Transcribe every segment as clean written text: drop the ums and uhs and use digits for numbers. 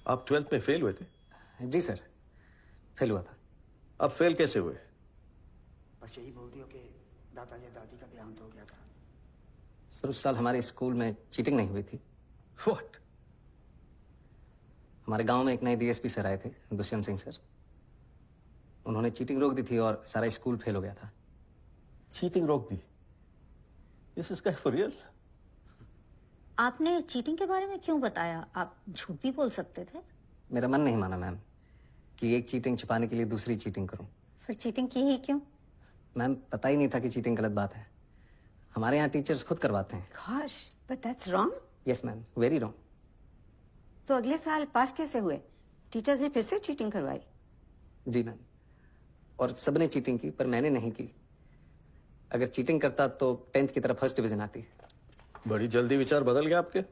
आप 12th में fail हुए थे? जी सर, फेल हुआ था। अब फेल कैसे हुए? बस यही बोल दियो कि दादा या दादी का देहांत हो गया था। सर उस साल हमारे स्कूल में चीटिंग नहीं हुई थी। व्हाट? हमारे गांव में एक नए डीएसपी सर आए थे, दुष्यंत सिंह सर। उन्होंने चीटिंग रोक दी थी और सारा स्कूल फेल हो गया था। चीटिंग रोक दी? This is for real? आपने चीटिंग के बारे में क्यों बताया? आप झूठ भी बोल सकते थे। मेरा मन नहीं माना मैम कि एक चीटिंग छुपाने के लिए दूसरी चीटिंग करूं। फिर चीटिंग की ही क्यों? मैम पता ही नहीं था कि चीटिंग गलत बात है। हमारे यहाँ टीचर्स खुद करवाते हैं। Gosh, but that's wrong. Yes ma'am, very wrong. तो अगले साल पास कैसे हुए? टीचर्स ने फिर से चीटिंग करवाई। जी मैम, और सबने चीटिंग की पर मैंने नहीं की। अगर चीटिंग करता तो 10th की तरह फर्स्ट डिवीजन आती। बड़ी जल्दी विचार बदल गया आपके।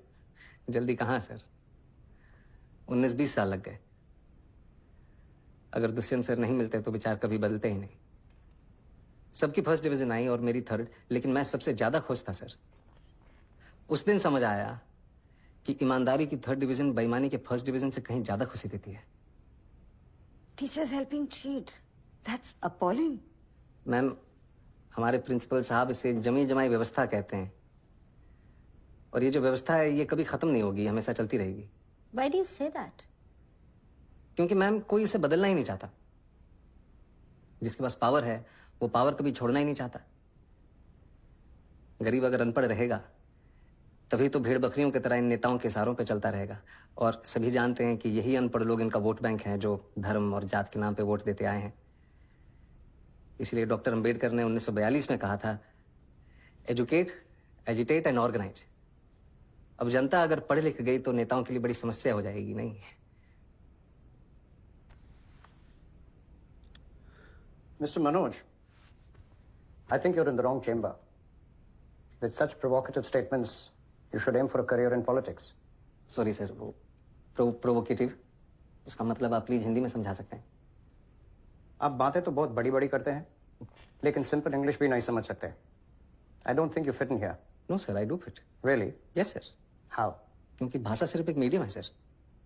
जल्दी कहाँ सर, 19-20 साल लग गए। अगर दुष्यंत सर नहीं मिलते तो विचार कभी बदलते ही नहीं। सबकी फर्स्ट डिवीजन आई और मेरी थर्ड, लेकिन मैं सबसे ज्यादा खुश था सर। उस दिन समझ आया कि ईमानदारी की थर्ड डिवीजन बेईमानी के फर्स्ट डिवीजन से कहीं ज्यादा खुशी देती है। Teachers helping cheat. That's appalling. Ma'am हमारे प्रिंसिपल साहब इसे जमी जमाई व्यवस्था कहते हैं, और ये जो व्यवस्था है ये कभी खत्म नहीं होगी, हमेशा चलती रहेगी। Why do you say that? क्योंकि मैम कोई इसे बदलना ही नहीं चाहता। जिसके पास पावर है वो पावर कभी छोड़ना ही नहीं चाहता। गरीब अगर अनपढ़ रहेगा तभी तो भेड़ बकरियों की तरह इन नेताओं के इशारों पे चलता रहेगा, और सभी जानते हैं कि यही अनपढ़ लोग इनका वोट बैंक है जो धर्म और जात के नाम पे वोट देते आए हैं। इसलिए डॉक्टर अंबेडकर ने 1942 में कहा था, एजुकेट, एजिटेट एंड ऑर्गेनाइज। अब जनता अगर पढ़ लिख गई तो नेताओं के लिए बड़ी समस्या हो जाएगी। नहीं Mr. Manoj, I think you're in the wrong chamber. With such provocative statements, you should aim for a career in politics. Sorry sir, वो प्रोवोकेटिव, उसका मतलब आप प्लीज हिंदी में समझा सकते हैं? आप बातें तो बहुत बड़ी बड़ी करते हैं, लेकिन सिंपल इंग्लिश भी नहीं समझ सकते। I don't think you fit in here. No sir, I do fit. Really? Yes sir, How? क्योंकि भाषा सिर्फ एक मीडियम है sir.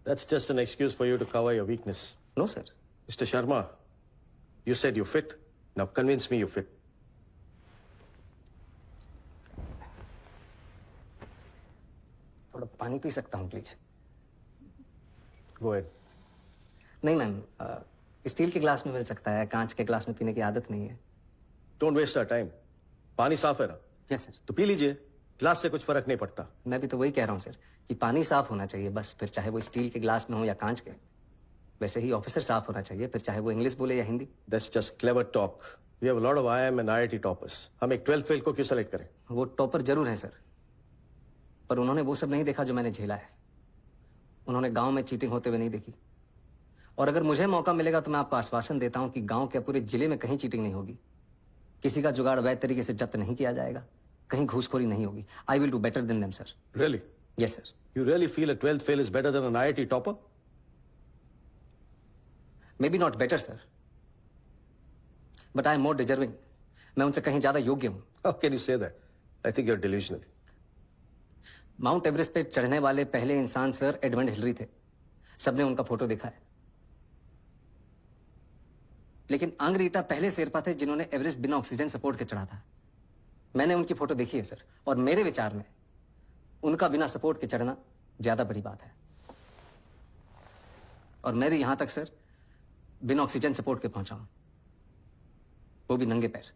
That's just an excuse for you to cover your weakness. No sir. Mr. Sharma, you said you fit. Now convince me you fit. थोड़ा पानी P सकता हूँ please? Go ahead. नहीं मैम, स्टील के glass में मिल सकता है, कांच के ग्लास में पीने की आदत नहीं है। Don't waste our time. पानी साफ है ना? Yes sir. तो पी लीजिए, ग्लास से कुछ फर्क नहीं पड़ता। मैं भी तो वही कह रहा हूँ सर कि पानी साफ होना चाहिए बस, फिर चाहे वो स्टील के ग्लास में हो या कांच के। वैसे ही ऑफिसर साफ होना चाहिए, फिर चाहे वो इंग्लिश बोले या Hindi. That's just clever talk. We have a lot of IIM and IIT toppers. हम एक 12th फेल को क्यों सेलेक्ट करें? वो टॉपर जरूर है सर, पर उन्होंने वो सब नहीं देखा जो मैंने झेला है। उन्होंने गांव में चीटिंग होते हुए नहीं देखी। और अगर मुझे मौका मिलेगा तो मैं आपको आश्वासन देता हूं कि गांव के पूरे जिले में कहीं चीटिंग नहीं होगी, किसी का जुगाड़ वैध तरीके से जब्त नहीं किया जाएगा, कहीं घूसखोरी नहीं होगी। I will do better than them sir. Really? Yes sir. You really feel a 12th fail is better than an IIT topper? May be not better sir, but I am more deserving. मैं उनसे कहीं ज्यादा योग्य हूं। How can you say that? I think you're delusional. Mount Everest पे चढ़ने वाले पहले इंसान सर एडमंड हिलरी थे। सबने उनका फोटो देखा है। लेकिन आंग्रीटा पहले शेरपा थे जिन्होंने एवरेस्ट बिना ऑक्सीजन सपोर्ट के चढ़ा था। मैंने उनकी फोटो देखी है सर, और मेरे विचार में उनका बिना सपोर्ट के चढ़ना ज्यादा बड़ी बात है। और मैं भी यहां तक सर बिना ऑक्सीजन सपोर्ट के पहुंचा हूं, वो भी नंगे पैर।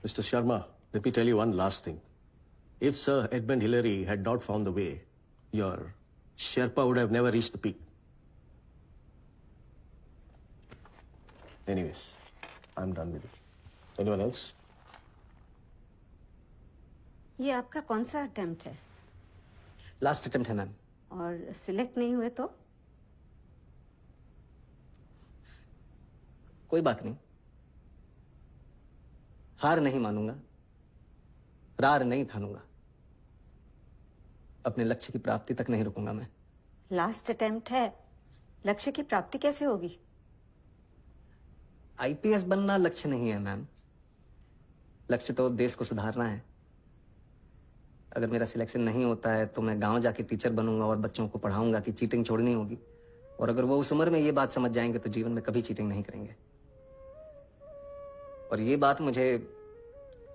Mr. Sharma, let me tell you one last thing. If Sir Edmund Hillary had not found the way, your Sherpa would have never reached the peak. Anyways, I'm done with it. Anyone else? ये आपका कौन सा attempt है? Last attempt है ma'am. और select नहीं हुए तो? कोई बात नहीं, हार नहीं मानूंगा, रार नहीं ठानूंगा, अपने लक्ष्य की प्राप्ति तक नहीं रुकूंगा मैं। लास्ट अटेम्प्ट है, लक्ष्य की प्राप्ति कैसे होगी? आईपीएस बनना लक्ष्य नहीं है मैम, लक्ष्य तो देश को सुधारना है। अगर मेरा सिलेक्शन नहीं होता है तो मैं गांव जाके टीचर बनूंगा और बच्चों को पढ़ाऊंगा कि चीटिंग छोड़नी होगी। और अगर वो उस उम्र में ये बात समझ जाएंगे तो जीवन में कभी चीटिंग नहीं करेंगे। और ये बात मुझे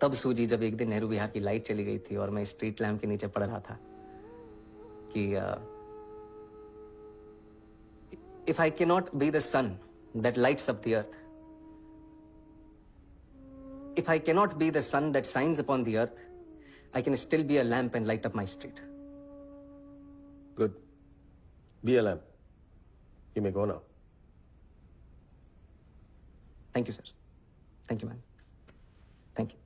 तब सूझी जब एक दिन नेहरू विहार की लाइट चली गई थी और मैं स्ट्रीट लैम्प के नीचे पड़ रहा था कि if I can not be the sun that lights up the earth, if I cannot be the sun that shines upon the earth, I can still be a lamp and light up my street. Good. Be a lamp. You may go now. Thank you, sir. Thank you, ma'am. Thank you.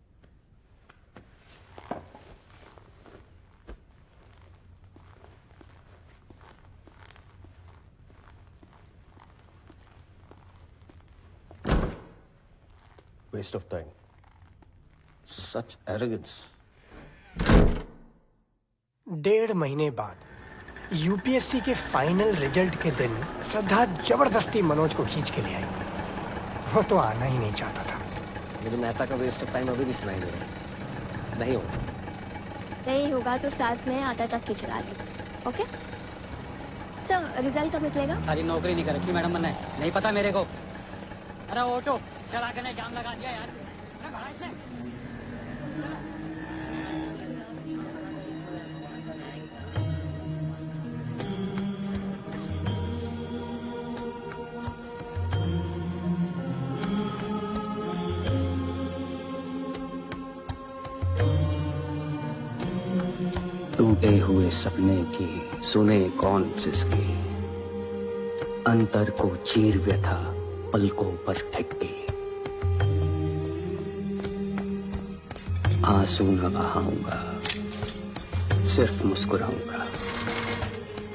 Waste of time. Such arrogance. 1.5 महीने बाद UPSC के final result के दिन श्रद्धा जबरदस्ती मनोज को खींच के ले आई। वो तो आना ही नहीं चाहता था। मुझे मेहता का वेस्ट ऑफ टाइम अभी भी सुनाई दे रहा है। नहीं होगा। नहीं होगा तो साथ में आटा चक्की चला ली। ओके सर, रिजल्ट कब निकलेगा? सारी नौकरी नहीं कर रखी मैडम मैंने, नहीं पता मेरे को। अरे ऑटो चला के जाम लगा दिया यार। अरे भाड़ा इसने। टूटे हुए सपने की सुने कौन सिसके, अंतर को चीर व्यथा पलकों पर ठहके। आंसू न बहाऊंगा, सिर्फ मुस्कुराऊंगा।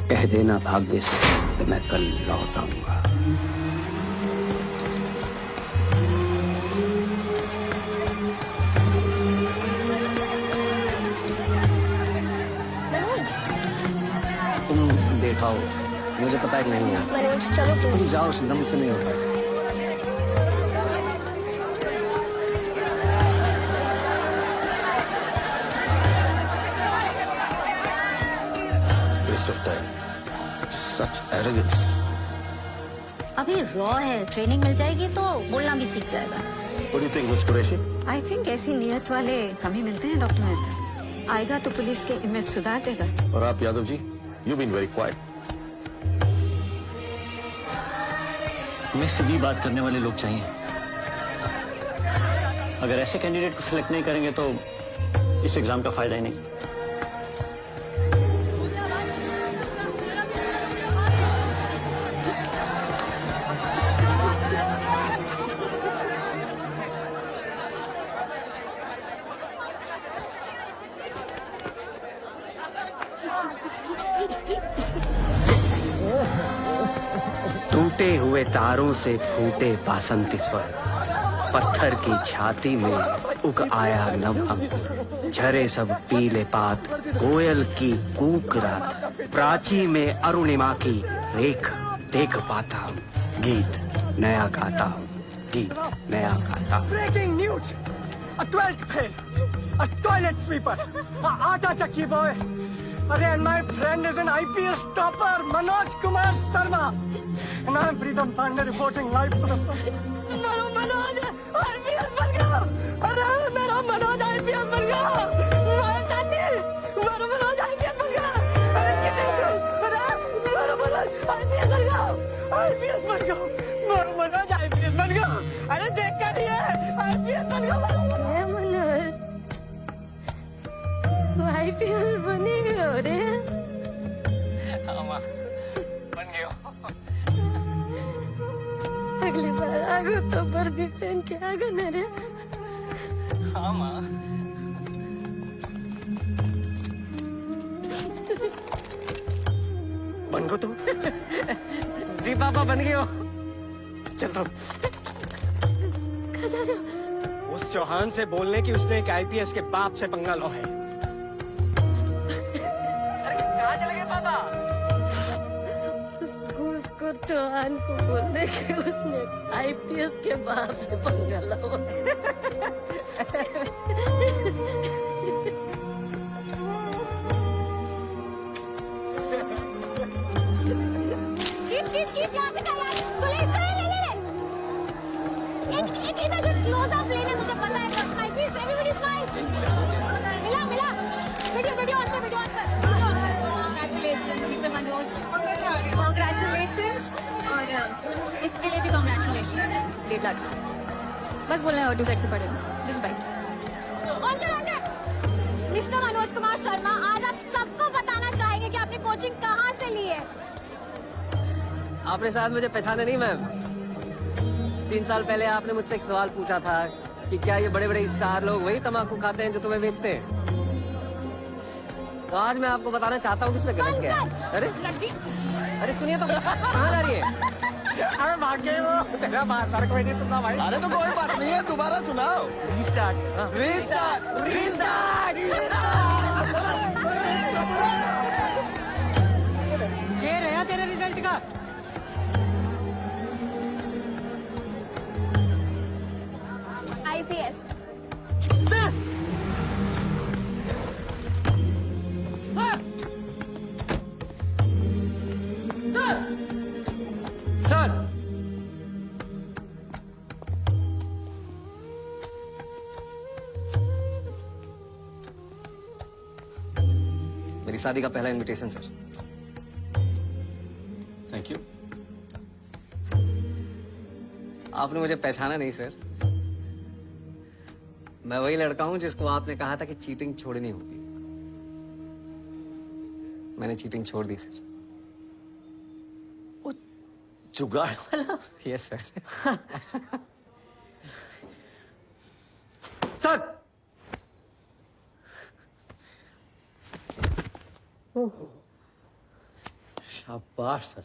कह देना भाग्य से कि मैं कल लौट आऊंगा। मनोज, तुम देखाओ, मुझे पता है कि नहीं है। मनोज चलो तुम प्लीज। जाओ, दम से नहीं होता। Waste of time. Such arrogance. अभी रॉ है, ट्रेनिंग मिल जाएगी तो बोलना भी सीख जाएगा। What do you think, Miss Qureshi? I think ऐसी नीयत वाले कम ही मिलते हैं डॉक्टर मेहता। आएगा तो पुलिस के इमेज सुधार देगा। और आप Yadav ji, you've been very quiet. हमें सीधी बात करने वाले लोग चाहिए। अगर ऐसे कैंडिडेट को सिलेक्ट नहीं करेंगे तो इस एग्जाम का फायदा ही नहीं। टूटे हुए तारों से फूटे बासंती स्वर, पत्थर की छाती में उग आया नव अंकुर। झरे सब पीले पात, कोयल की कूक रात, प्राची में अरुणिमा की रेख देख पाता हूँ। गीत नया गाता हूँ, गीत नया गाता हूँ। Breaking news, a 12th fail, a toilet sweeper, a आटा चक्की बॉय। अरे and my friend is an IPS topper, Manoj Kumar Sharma. And I'm Pritam Pandey reporting live for the first. मेरा मनोज IPS बन गया। अरे मेरा मनोज IPS बन गया। मेरा चाची, मेरा मनोज IPS बन गया। अरे कितने दूर? अरे मेरा मनोज IPS बन गया। IPS बन गया। मेरा मनोज IPS बन गया। अरे देख कर ही है, IPS बन गया। मनोज IPS बनी हो रे। अगली बार आगो तो वर्दी पहन के आगो न रे। बन गो तुम? जी पापा, बन गए हो। चल तुम। उस चौहान से बोलने की उसने एक आईपीएस के बाप से पंगा लो है। कहाँ चले गए पापा? उसको चौहान को बोलने के उसने IPS के बाप से पंगा लो। खींच यहाँ से कर यार। तू ले इसको, ले ले ले। एक इधर से क्लोज-अप लेना, मुझे पता है। बस स्माइल प्लीज, एवरीबॉडी स्माइल। मिला मिला। वीडियो ऑन कर, वीडियो ऑन कर। Congratulations, Mr. Manoj. Congratulations. और इसके लिए भी congratulations. 1.5 लाख। बस बोलना है ऑटो से पड़ेगा। Just bite. ऑन कर। मिस्टर मनोज कुमार शर्मा, आज आप सबको बताना चाहेंगे कि आपने कोचिंग कहाँ से ली है। आपने शायद मुझे पहचाने नहीं मैम। 3 साल पहले आपने मुझसे एक सवाल पूछा था कि क्या ये बड़े बड़े स्टार लोग वही तमाकू खाते हैं जो तुम्हें बेचते हैं। तो आज मैं आपको बताना चाहता हूँ कि इसमें गलत क्या है। अरे अरे सुनिए तो, कहाँ जा रही है? अरे भाग गए वो। तेरा बात सर कोई नहीं सुनना भाई। अरे तो कोई बात नहीं है, दोबारा सुनाओ। Restart restart restart. ये रहा तेरे रिजल्ट का। IPS। सर मेरी शादी का पहला इनविटेशन सर। Thank you. आपने मुझे पहचाना नहीं सर। मैं वही लड़का हूं जिसको आपने कहा था कि चीटिंग छोड़नी होती। मैंने चीटिंग छोड़ दी सर। जुगाड़ वाला। Yes sir. सर शाबाश सर।